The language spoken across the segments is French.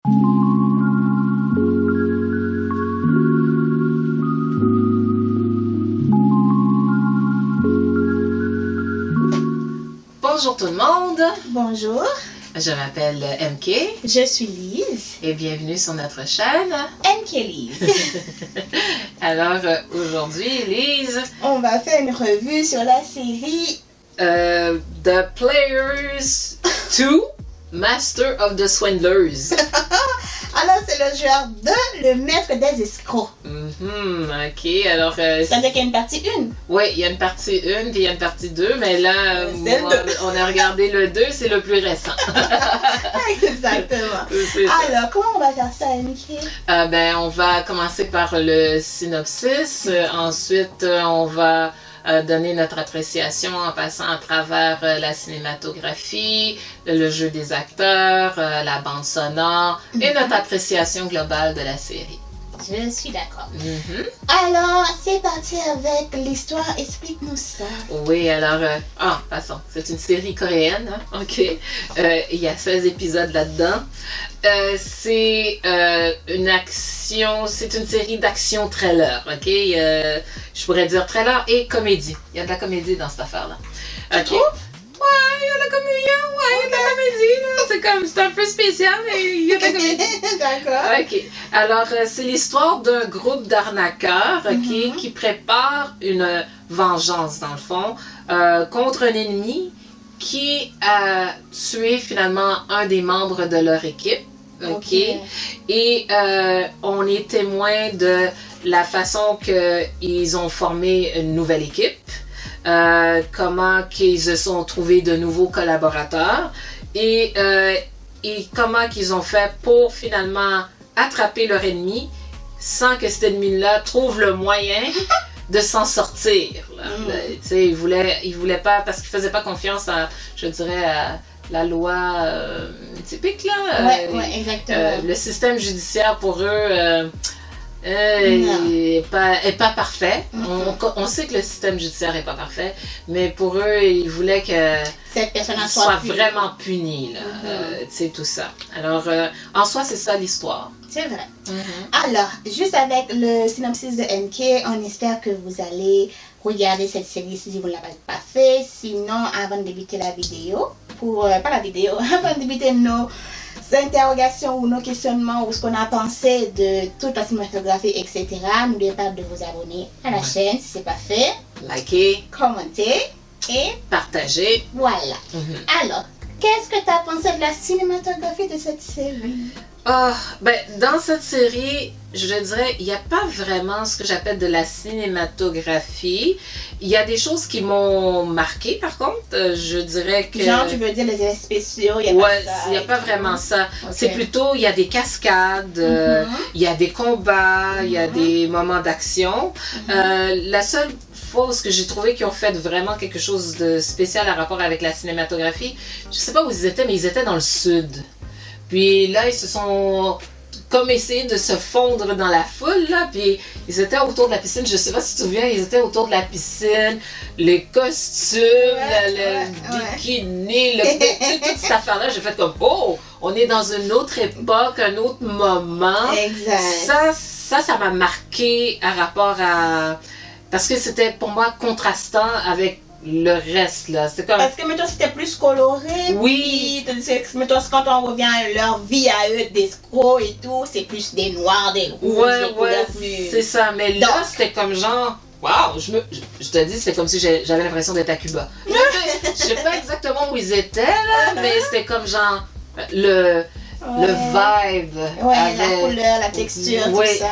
Bonjour tout le monde. Bonjour. Je m'appelle MK. Je suis Lise. Et bienvenue sur notre chaîne. MK Lise. Alors, aujourd'hui, Lise. On va faire une revue sur la série The Players 2, Master of the Swindlers. Alors, c'est le joueur 2, le maître des escrocs. Ok, alors... Ça veut dire qu'il y a une partie 1. Oui, il y a une partie 1 puis il y a une partie 2, mais là, C'est moi, on a regardé le 2, c'est le plus récent. Exactement. C'est ça. Alors, comment on va faire ça, MK? On va commencer par le synopsis. Ensuite, on va donner notre appréciation en passant à travers la cinématographie, le jeu des acteurs, la bande sonore et notre appréciation globale de la série. Je suis d'accord. Alors, c'est parti avec l'histoire. Explique-nous ça. Oui, alors... passons. C'est une série coréenne, hein? OK. Il y a 16 épisodes là-dedans. C'est une action... C'est une série d'action trailer, OK? Je pourrais dire trailer et comédie. Il y a de la comédie dans cette affaire-là. OK? Ouais, il y a de la comédie, là. C'est un peu spécial, mais il y a de la comédie. D'accord. OK. Alors, c'est l'histoire d'un groupe d'arnaqueurs, OK, qui prépare une vengeance, dans le fond, contre un ennemi qui a tué finalement un des membres de leur équipe. OK? Et on est témoin de la façon qu'ils ont formé une nouvelle équipe. Comment qu'ils se sont trouvés de nouveaux collaborateurs et comment qu'ils ont fait pour finalement attraper leur ennemi sans que cet ennemi-là trouve le moyen de s'en sortir. Il voulait pas, parce qu'il faisait pas confiance à, je dirais, à la loi typique, là. Oui, exactement. Le système judiciaire pour eux... est pas parfait. On sait que le système judiciaire est pas parfait, mais pour eux, ils voulaient que cette personne soit vraiment punie, là. Tout ça. Alors, en soi, c'est ça l'histoire. C'est vrai. Alors, juste avec le synopsis de MK, on espère que vous allez regarder cette série si vous ne l'avez pas fait. Sinon, avant de débuter la vidéo, avant de débuter nos interrogations ou nos questionnements ou ce qu'on a pensé de toute la cinématographie, etc., n'oubliez pas de vous abonner à la chaîne si ce n'est pas fait. Likez, commenter et partagez. Voilà. Alors, qu'est-ce que tu as pensé de la cinématographie de cette série? Dans cette série, je dirais, il n'y a pas vraiment ce que j'appelle de la cinématographie. Il y a des choses qui m'ont marqué, par contre. Je dirais que... Genre, tu veux dire les effets spéciaux, il n'y a pas vraiment ça. C'est plutôt, il y a des cascades, il y a des combats, il y a des moments d'action. La seule fois où j'ai trouvé qu'ils ont fait vraiment quelque chose de spécial à rapport avec la cinématographie, je ne sais pas où ils étaient, mais ils étaient dans le sud. Puis là, ils se sont comme essayé de se fondre dans la foule, là, puis ils étaient autour de la piscine, je sais pas si tu te souviens, ils étaient autour de la piscine, les costumes, le bikini, toute cette affaire-là, j'ai fait comme, on est dans une autre époque, un autre moment. Exact. Ça m'a marqué à rapport à... Parce que c'était pour moi contrastant avec le reste, là. C'est comme... Parce que, mettons, c'était plus coloré. Oui. Puis, mettons, quand on revient à leur vie à eux, d'escrocs et tout, c'est plus des noirs, des rouges, des couleurs plus... C'est ça. Mais là, c'était comme genre... Waouh! Je te dis, c'est comme si j'avais l'impression d'être à Cuba. Je sais pas exactement où ils étaient, là, mais c'était comme genre... Le vibe la couleur, la texture, tout ça.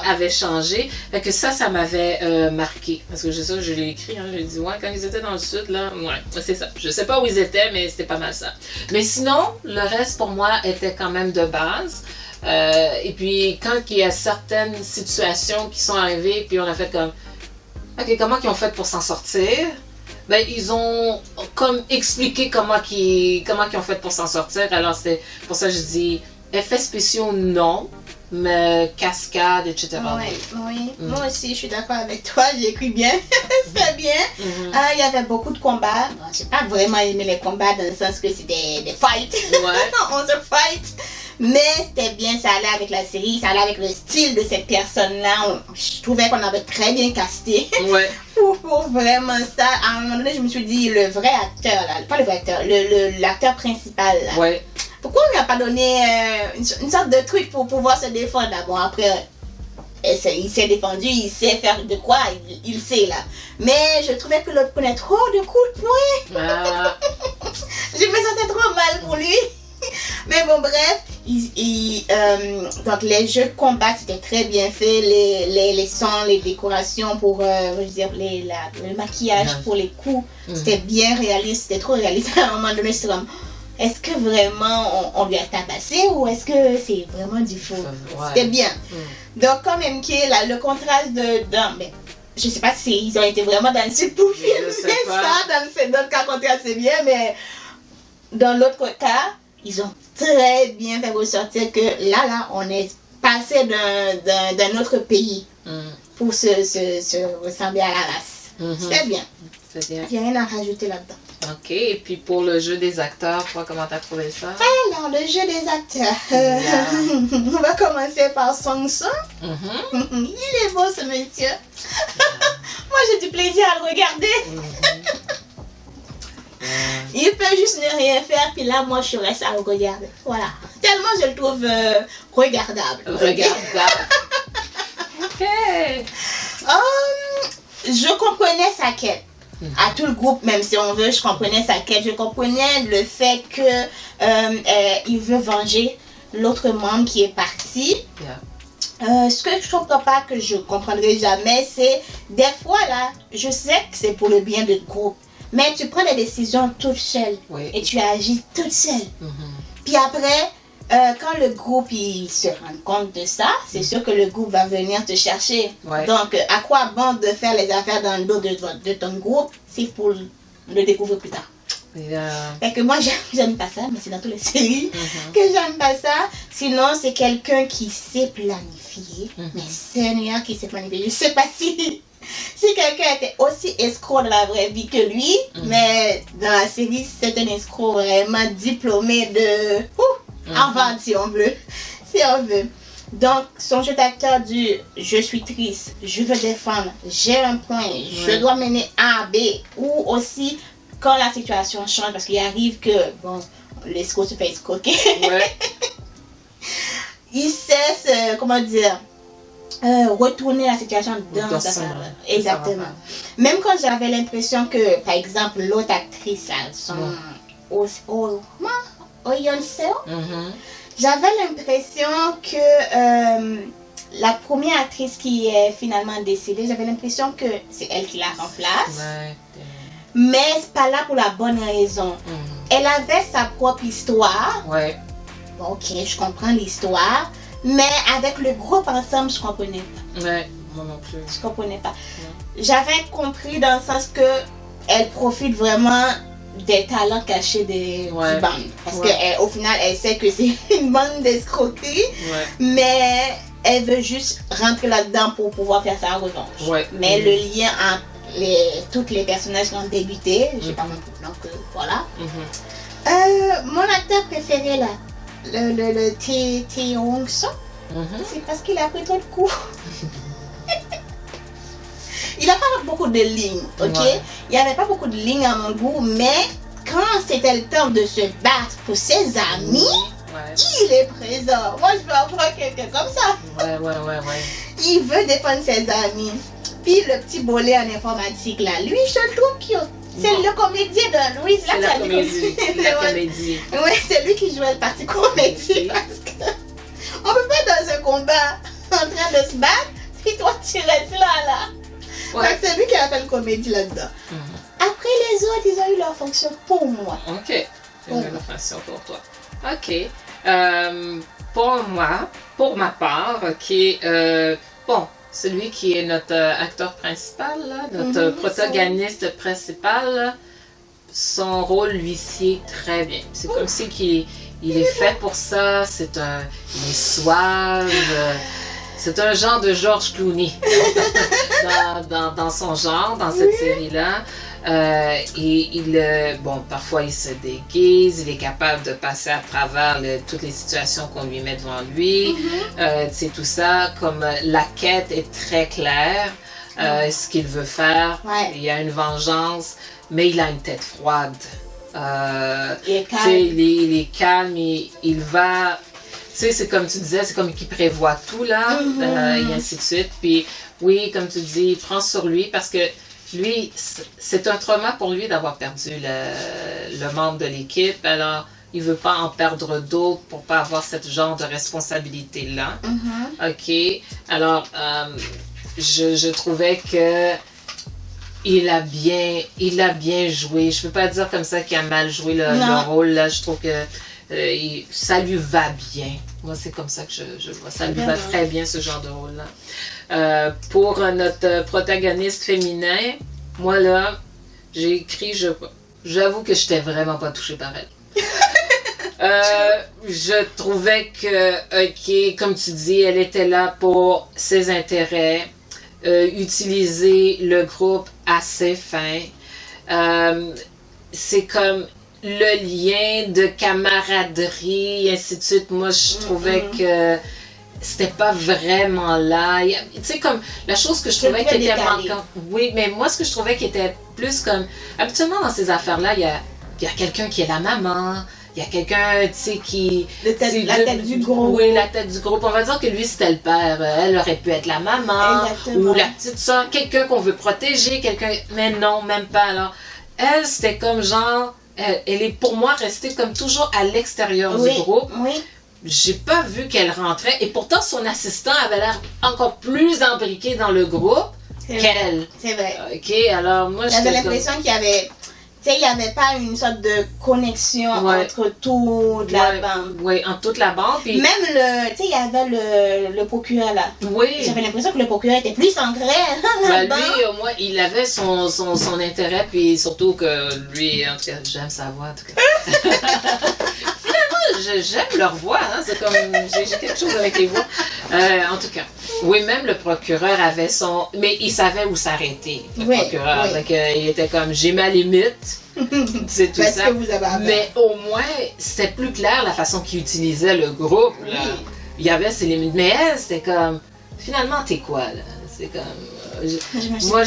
avait changé. Fait que ça m'avait marqué. Parce que je l'ai écrit, j'ai dit, quand ils étaient dans le sud, là, c'est ça. Je sais pas où ils étaient, mais c'était pas mal ça. Mais sinon, le reste, pour moi, était quand même de base. Et puis, quand il y a certaines situations qui sont arrivées, puis on a fait comme, OK, comment ils ont fait pour s'en sortir? Ils ont comme expliqué comment ils ont fait pour s'en sortir. Alors, c'est pour ça que je dis effets spéciaux, non, mais cascades, etc. Oui. Moi aussi, je suis d'accord avec toi. J'ai écrit bien. C'est bien. Il y avait beaucoup de combats. J'ai pas vraiment aimé les combats dans le sens que c'est des fights. On se fight. Mais c'était bien, ça allait avec la série, ça allait avec le style de cette personne-là. Je trouvais qu'on avait très bien casté. Ouais. pour vraiment ça. À un moment donné, je me suis dit, le vrai acteur, là, pas le vrai acteur, l'acteur principal, là. Ouais. Pourquoi on lui a pas donné une sorte de truc pour pouvoir se défendre? Bon, après, il s'est défendu, il sait faire de quoi, il sait là. Mais je trouvais que l'autre prenait trop de coups de poing. Ah. Je me sentais trop mal pour lui. Mais bon, bref, donc les jeux de combat c'était très bien fait, les sons, les décorations pour, je veux dire, le maquillage pour les coups, c'était bien réaliste, c'était trop réaliste. À un moment donné, c'était comme, est-ce que vraiment on lui a tabassé ou est-ce que c'est vraiment du faux? Ouais. C'était bien. Donc, comme MK, là, le contraste ben, je sais pas si ils ont été vraiment dans le sud pour filmer ça, dans le cas contraire c'est bien, mais dans l'autre cas, ils ont très bien fait ressortir que là, on est passé d'un autre pays pour se ressembler à la race. C'était bien. C'est bien. J'ai rien à rajouter là-dedans. Ok, et puis pour le jeu des acteurs, toi, comment t'as trouvé ça? Alors, le jeu des acteurs. On va commencer par Song Sung. Il est beau ce monsieur. Moi, j'ai du plaisir à le regarder. Il peut juste ne rien faire, puis là, moi, je reste à le regarder. Voilà. Tellement je le trouve regardable. Regardable. Ok. Je comprenais sa quête. À tout le groupe, même si on veut, je comprenais sa quête. Je comprenais le fait que il veut venger l'autre membre qui est parti. Ce que je ne comprends pas, que je ne comprendrai jamais, c'est des fois là, je sais que c'est pour le bien du groupe, mais tu prends des décisions toute seule et tu agis toute seule. Puis après, quand le groupe il se rend compte de ça, c'est sûr que le groupe va venir te chercher. Donc, à quoi bon de faire les affaires dans le dos de ton groupe si pour le découvrir plus tard? Fait que moi, j'aime pas ça, mais c'est dans toutes les séries que j'aime pas ça. Sinon, c'est quelqu'un qui sait planifier. Mais Seigneur qui sait planifier. Je sais pas si quelqu'un était aussi escroc dans la vraie vie que lui, mais dans la série, c'est un escroc vraiment diplômé de avant, si on veut. Si on veut. Donc, son jeu d'acteur du « je suis triste, je veux défendre, j'ai un point, je dois mener A à B » ou aussi quand la situation change, parce qu'il arrive que, bon, l'escroc se fait escroquer. Il sait, comment dire, retourner la situation dans sa faveur. Exactement. Même quand j'avais l'impression que, par exemple, l'autre actrice, j'avais l'impression que la première actrice qui est finalement décédée, j'avais l'impression que c'est elle qui la remplace. Mais c'est pas là pour la bonne raison. Elle avait sa propre histoire. Bon, ok, je comprends l'histoire. Mais avec le groupe ensemble, je comprenais pas. Moi non plus. Je comprenais pas. J'avais compris dans le sens que elle profite vraiment des talents cachés du band. Parce qu'au final, elle sait que c'est une bande d'escroquerie. Mais elle veut juste rentrer là-dedans pour pouvoir faire sa revanche. Mais le lien entre toutes les personnages qui ont débuté, je sais pas mon nom, donc voilà. Mon acteur préféré là, le Tae Hong Soo, c'est parce qu'il a pris trop de coups. Il n'a pas beaucoup de lignes, ok? Il n'y avait pas beaucoup de lignes à mon goût, mais quand c'était le temps de se battre pour ses amis, il est présent. Moi, je veux avoir quelqu'un comme ça. Il veut défendre ses amis. Puis le petit bolet en informatique là, lui, je le trouve cute. C'est le comédien de Louise. C'est la comédie. Oui, c'est lui qui jouait le parti comédie. Parce que on peut pas être dans un combat en train de se battre, puis toi tu restes là. Donc c'est lui qui a fait le comédie là-dedans. Après les autres, ils ont eu leur fonction pour moi. Ok, c'est une fonction pour toi. Ok. Pour ma part, bon, celui qui est notre acteur principal, là, notre protagoniste principal, là, son rôle lui sied très bien. C'est comme si il est fait pour ça, il est suave, c'est un genre de George Clooney dans son genre, dans cette série-là. Bon, parfois il se déguise, il est capable de passer à travers toutes les situations qu'on lui met devant lui. Tu sais, tout ça, comme la quête est très claire, ce qu'il veut faire. Ouais. Il y a une vengeance, mais il a une tête froide. Il est calme. Il est calme, il va... Tu sais, c'est comme tu disais, c'est comme qu'il prévoit tout, là, et ainsi de suite. Puis, oui, comme tu dis, il prend sur lui parce que lui, c'est un trauma pour lui d'avoir perdu le membre de l'équipe. Alors, il veut pas en perdre d'autres pour pas avoir ce genre de responsabilité-là. OK? Alors, je trouvais que il a bien joué. Je peux pas dire comme ça qu'il a mal joué le rôle, là. Je trouve que ça lui va bien. Moi, c'est comme ça que je vois. Ça lui va très bien, ce genre de rôle-là. Pour notre protagoniste féminin, moi, là, j'ai écrit, j'avoue que je n'étais vraiment pas touchée par elle. Je trouvais que, OK, comme tu dis, elle était là pour ses intérêts, utiliser le groupe à ses fins. C'est comme le lien de camaraderie, et ainsi de suite. Moi, je trouvais que c'était pas vraiment là. Tu sais, comme la chose que je trouvais qui était manquante. Oui, mais moi, ce que je trouvais qui était plus comme... Habituellement, dans ces affaires-là, il y a quelqu'un qui est la maman. Il y a quelqu'un, tu sais, qui... la tête du groupe. Oui, la tête du groupe. On va dire que lui, c'était le père. Elle aurait pu être la maman. Exactement. Ou la petite soeur. Quelqu'un qu'on veut protéger. Mais non, même pas. Alors, elle, c'était comme genre... Elle est pour moi restée comme toujours à l'extérieur du groupe. Oui. J'ai pas vu qu'elle rentrait. Et pourtant, son assistant avait l'air encore plus imbriqué dans le groupe qu'elle. C'est vrai. OK, alors moi, j'avais l'impression qu'il y avait... Tu sais, il n'y avait pas une sorte de connexion entre toute la bande. Oui, entre toute la bande. Puis... Même tu sais, il y avait le procureur là. Oui. J'avais l'impression que le procureur était plus ancré dans la bande. Lui, au moins, il avait son intérêt, puis surtout que lui, en tout cas, j'aime sa voix, en tout cas. Finalement, j'aime leur voix, hein, c'est comme, j'ai quelque chose avec les voix. En tout cas, oui, même le procureur avait son... Mais il savait où s'arrêter, le procureur. Donc, il était comme, j'ai ma limite. C'est tout ça. Mais au moins, c'était plus clair la façon qu'il utilisait le groupe. Là. Il y avait ses limites. Mais elle, c'était comme, finalement, t'es quoi, là? C'est comme... moi,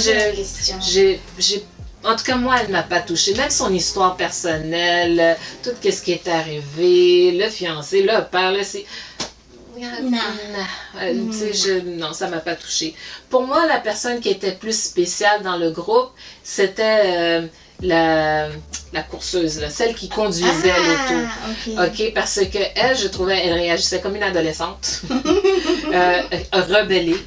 en tout cas, moi, elle ne m'a pas touchée. Même son histoire personnelle, tout ce qui est arrivé, le fiancé, le père, non, ça m'a pas touchée. Pour moi, la personne qui était plus spéciale dans le groupe, c'était la courseuse, là, celle qui conduisait l'auto. OK, parce que elle, je trouvais, elle réagissait comme une adolescente, rebellée,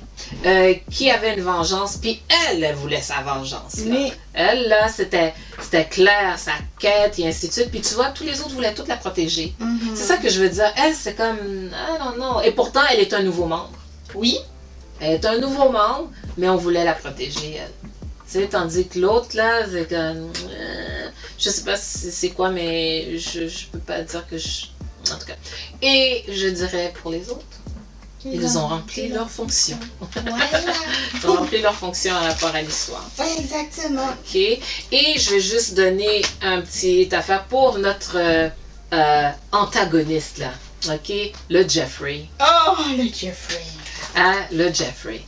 qui avait une vengeance, puis elle voulait sa vengeance. Là. Elle, là, c'était clair, sa quête, et ainsi de suite. Puis tu vois, tous les autres voulaient toutes la protéger. C'est ça que je veux dire. Elle, c'est comme, ah non. Et pourtant, elle est un nouveau membre. Oui. Elle est un nouveau membre, mais on voulait la protéger, elle. Tu sais, tandis que l'autre, là, c'est comme... je sais pas c'est quoi, mais je peux pas dire que en tout cas. Et je dirais pour les autres, ils ont rempli leur fonction. Voilà. Ils ont rempli leur fonction par rapport à l'histoire. Exactement. OK. Et je vais juste donner un petit affaire pour notre antagoniste, là. OK? Le Jeffrey. Oh, le Jeffrey. Le Jeffrey.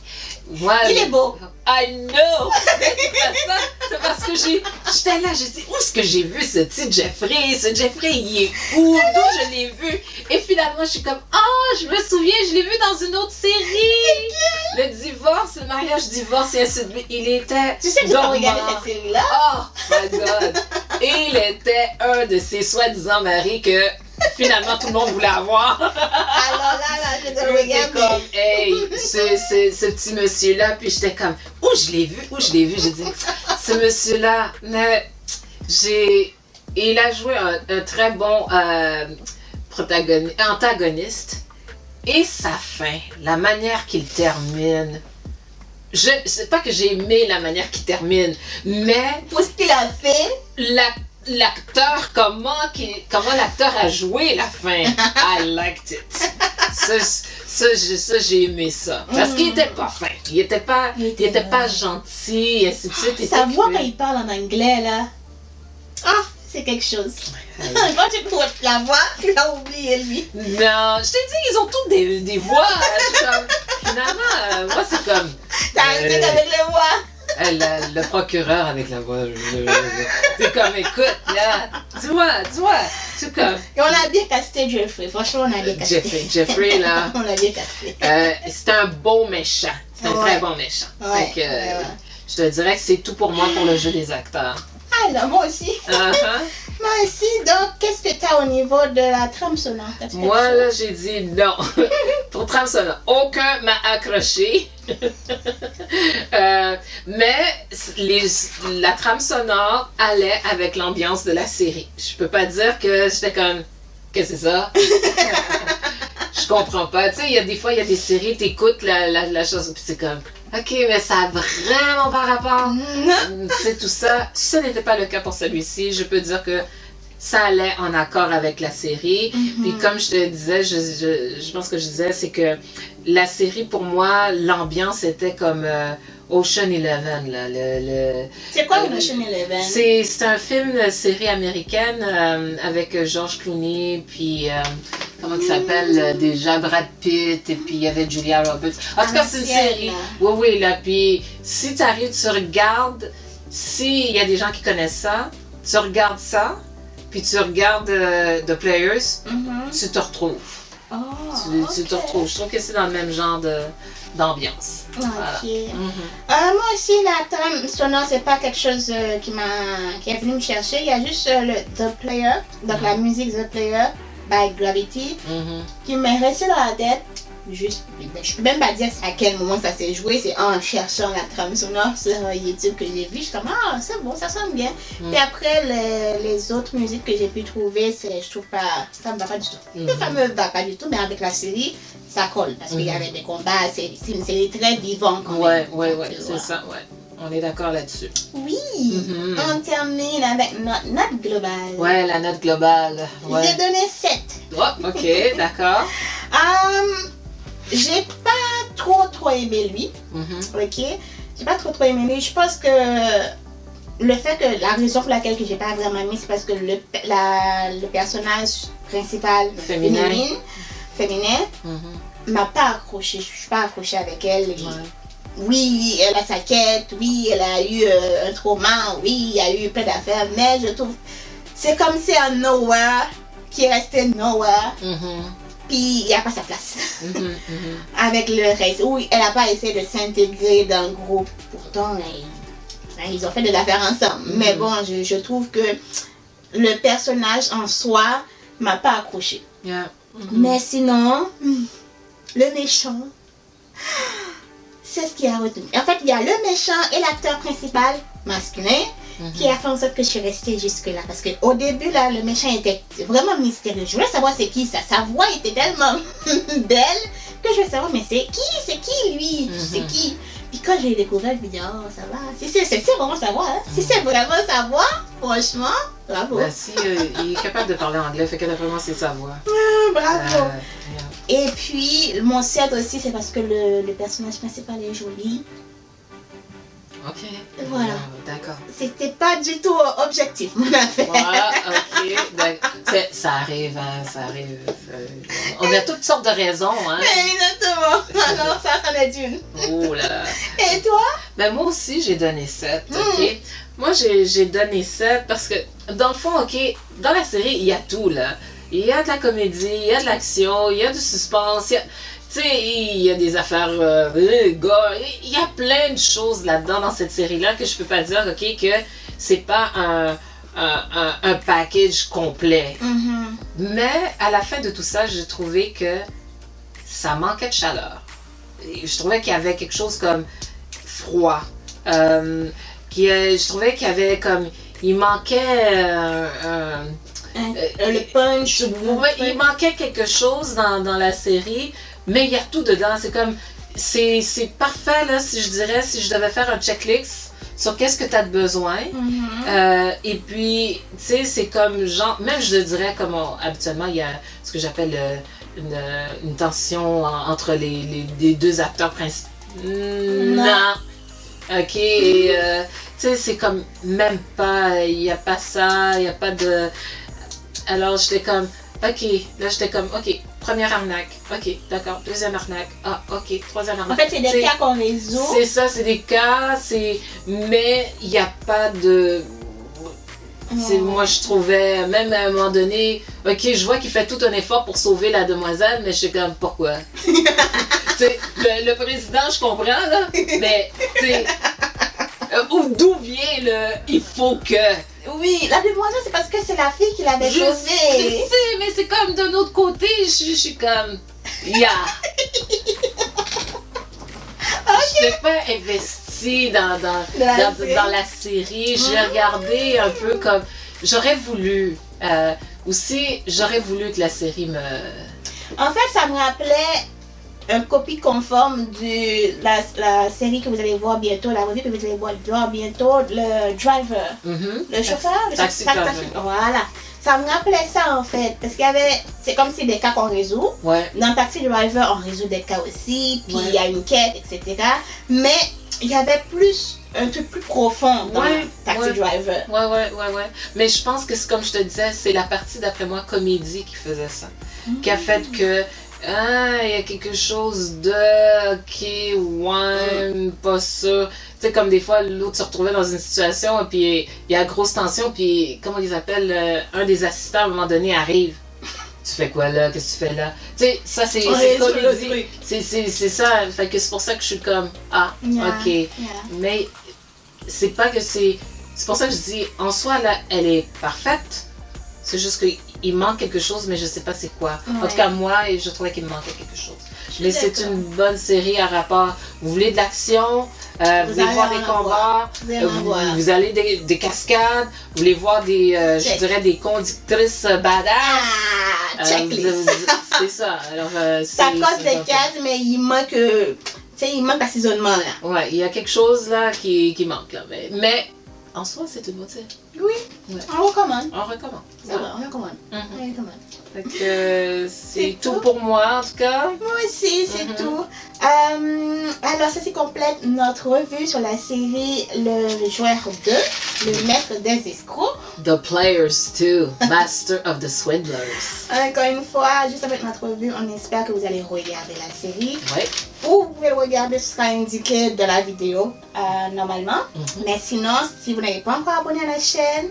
Moi, il est beau. I know! C'est parce que j'étais là, j'ai dit, où est-ce que j'ai vu ce petit Jeffrey? Ce Jeffrey, il est où? D'où je l'ai vu? Et finalement, je suis comme, je me souviens, je l'ai vu dans une autre série! Le divorce, le mariage, divorce, et ainsi de suite. Il était. Tu sais que tu as regardé cette série-là? Oh my God! Et il était un de ces soi-disant maris que finalement tout le monde voulait avoir. Alors là, je te regarde. Comme, hey, ce petit monsieur-là, puis j'étais comme, où je l'ai vu? J'ai dit, ce monsieur-là, mais il a joué un très bon antagoniste. Et sa fin, la manière qu'il termine, c'est pas que j'ai aimé la manière qu'il termine, mais pour ce qu'il a fait, l'acteur, comment l'acteur a joué la fin, I liked it. Ça, j'ai aimé ça. Parce qu'il était pas fin. Il était pas gentil, et ainsi de suite. Sa voix quand il parle en anglais, là. Ah, c'est quelque chose. Quand tu écoutes la voix, tu l'as oublié, lui. Non, je t'ai dit, ils ont tous des voix. Finalement, moi, c'est comme... T'as arrêté avec les voix. Le procureur avec la voix. C'est comme, écoute, là, dis-moi, c'est comme... Et on a bien casté Jeffrey, franchement, on a bien casté. Jeffrey, là. On l'a bien casté. C'est un beau méchant. C'est un très bon méchant. Ouais, Donc, je te dirais que c'est tout pour moi pour le jeu des acteurs. Alors, moi aussi. Moi aussi, donc, qu'est-ce que tu as au niveau de la trame sonore? Moi, là, j'ai dit non. Pour trame sonore, aucun m'a accroché. Mais la trame sonore allait avec l'ambiance de la série. Je peux pas dire que j'étais comme, qu'est-ce que c'est ça? Je comprends pas. Tu sais, il y a des fois, il y a des séries, t'écoutes la chose, puis c'est comme, ok, mais ça a vraiment pas rapport. Tu sais, tout ça. Ce n'était pas le cas pour celui-ci. Je peux dire que ça allait en accord avec la série. Puis comme je te disais, je pense que je disais, c'est que la série, pour moi, l'ambiance était comme Ocean Eleven. Là, c'est quoi Ocean Eleven? C'est un film, série américaine avec George Clooney, puis comment il s'appelle déjà, Brad Pitt, et puis il y avait Julia Roberts. En tout cas, c'est une série. Oui, là. Puis si tu arrives, tu regardes, s'il y a des gens qui connaissent ça, tu regardes ça, puis tu regardes The Players, tu te retrouves. Oh, tu te retrouves. Je trouve que c'est dans le même genre d'ambiance. Ok. Voilà. Moi aussi, la trame sonore, c'est pas quelque chose qui est venu me chercher. Il y a juste le The Player, donc la musique The Player by Gravity, qui m'est resté dans la tête. Juste, je peux même pas dire à quel moment ça s'est joué, c'est en cherchant la trame sonore sur YouTube que j'ai vu, je suis comme ah c'est bon, ça sonne bien. Puis après les autres musiques que j'ai pu trouver, je trouve pas, ça me va pas du tout. Ça me va pas du tout, mais avec la série, ça colle parce qu'il y avait des combats, c'est une série très vivante quand même. Ouais, c'est ça, ouais. On est d'accord là-dessus. Oui, on termine avec notre note globale. Ouais, la note globale. Ouais. J'ai donné 7. Oh, ok, d'accord. J'ai pas trop aimé lui. Ok. J'ai pas trop aimé lui. Je pense que le fait que la raison pour laquelle que j'ai pas vraiment aimé, c'est parce que le personnage principal féminin m'a pas accroché. Je suis pas accrochée avec elle. Oui, elle a sa quête. Oui, elle a eu un trauma. Oui, il y a eu plein d'affaires. Mais je trouve c'est comme si un nowhere qui est resté nowhere. Puis il n'y a pas sa place avec le reste. Oui, elle n'a pas essayé de s'intégrer dans le groupe. Pourtant, ils ont fait des affaires ensemble. Mais bon, je trouve que le personnage en soi m'a pas accroché. Mais sinon, le méchant, c'est ce qui a retenu. En fait, il y a le méchant et l'acteur principal masculin qui a fait en sorte que je suis restée jusque-là. Parce qu'au début, là, le méchant était vraiment mystérieux. Je voulais savoir c'est qui ça. Sa voix était tellement belle que je voulais savoir, mais c'est qui lui? C'est qui? Puis quand j'ai découvert, je me dis, oh, ça va. Si c'est vraiment sa voix, hein? Si c'est vraiment sa voix, franchement, bravo. Ben, si il est capable de parler anglais, fait que vraiment c'est sa voix. Bravo. Et puis, mon 7 aussi, c'est parce que le personnage principal est joli. Ok. Voilà. D'accord. C'était pas du tout objectif, mon affaire. Voilà, ok. Ça arrive, hein, ça arrive. On a toutes sortes de raisons, hein. Exactement. Alors, ça en est une. Oh là là. Et toi? Ben, moi aussi, j'ai donné 7, ok. Moi, j'ai donné 7 parce que, dans le fond, ok, dans la série, il y a tout, là. Il y a de la comédie, il y a de l'action, il y a du suspense, tu sais, il y a des affaires gore, il y a plein de choses là-dedans dans cette série-là que je peux pas dire, ok, que c'est pas un package complet. Mais à la fin de tout ça, j'ai trouvé que ça manquait de chaleur. Je trouvais qu'il y avait quelque chose comme froid. Je trouvais qu'il y avait comme... Il manquait le punch. Il manquait quelque chose dans la série, mais il y a tout dedans. C'est comme... C'est parfait, là, si je devais faire un checklist sur qu'est-ce que tu as de besoin. Et puis, tu sais, c'est comme genre... Même, je dirais, comme habituellement, il y a ce que j'appelle une tension entre les deux acteurs principaux. Non. Ok, et tu sais, c'est comme même pas, il n'y a pas ça, il n'y a pas de. Alors j'étais comme, ok, là j'étais comme, ok, première arnaque, ok, d'accord, deuxième arnaque, ah, ok, troisième arnaque. En fait, c'est des cas qu'on résout. C'est ça, c'est des cas, mais il n'y a pas de. Moi, je trouvais, même à un moment donné, ok, je vois qu'il fait tout un effort pour sauver la demoiselle, mais je suis comme, pourquoi? le président, je comprends, là, mais, d'où vient le il faut que. Oui, la demoiselle, c'est parce que c'est la fille qui l'avait sauvée. Je sais, mais c'est comme d'un autre côté, je suis comme, yeah. Je n'étais pas investie dans la série. J'ai regardé un peu comme. J'aurais voulu. J'aurais voulu que la série me. En fait, ça me rappelait une copie conforme de la série que vous allez voir bientôt, la revue que vous allez voir bientôt, le Driver. Le chauffeur, le taxi driver. Voilà. Ça me rappelait ça en fait, parce qu'il y avait, c'est comme si des cas qu'on résout. Ouais. Dans Taxi Driver, on résout des cas aussi, puis il y a une quête, etc. Mais il y avait un truc plus profond dans Taxi Driver. Ouais. Mais je pense que c'est comme je te disais, c'est la partie d'après moi comédie qui faisait ça. Qui a fait que, il y a quelque chose de, pas sûr. Tu sais, comme des fois, l'autre se retrouvait dans une situation, et puis il y a grosse tension, puis comment ils appellent, un des assistants à un moment donné arrive. Tu fais quoi là? Qu'est-ce que tu fais là? Tu sais, ça c'est comédie. C'est ça. Fait que c'est pour ça que je suis comme, ok. Yeah. Mais c'est pas que c'est. C'est pour ça que je dis, en soi, là, elle est parfaite. C'est juste qu'il manque quelque chose, mais je sais pas c'est quoi. En tout cas, moi, je trouvais qu'il me manquait quelque chose. Mais c'est une bonne série à rapport. Vous voulez de l'action, vous voulez voir des combats, vous allez des cascades, vous voulez voir je dirais des conductrices badass. Checklist. C'est ça. Alors, ça coche des cases, mais il manque d'assaisonnement là. Ouais, il y a quelque chose là qui manque là. Mais en soi, c'est une bonne série. Oui, on recommande. On recommande. On recommande. Fait que c'est tout pour moi en tout cas. Moi aussi, c'est tout. Alors, ceci complète notre revue sur la série Le Joueur 2, le maître des escrocs. The Players 2, Master of the Swindlers. Encore une fois, juste avec notre revue, on espère que vous allez regarder la série. Ouais. Ou vous pouvez le regarder, ce sera indiqué de la vidéo normalement. Mais sinon, si vous n'avez pas encore abonné à la chaîne,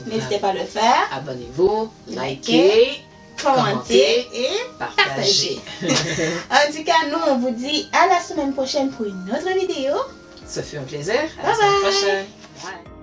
n'hésitez pas à le faire. Abonnez-vous, likez, commentez et partagez. En tout cas, nous, on vous dit à la semaine prochaine pour une autre vidéo. Ça fut un plaisir. À la Bye semaine bye. prochaine. Bye.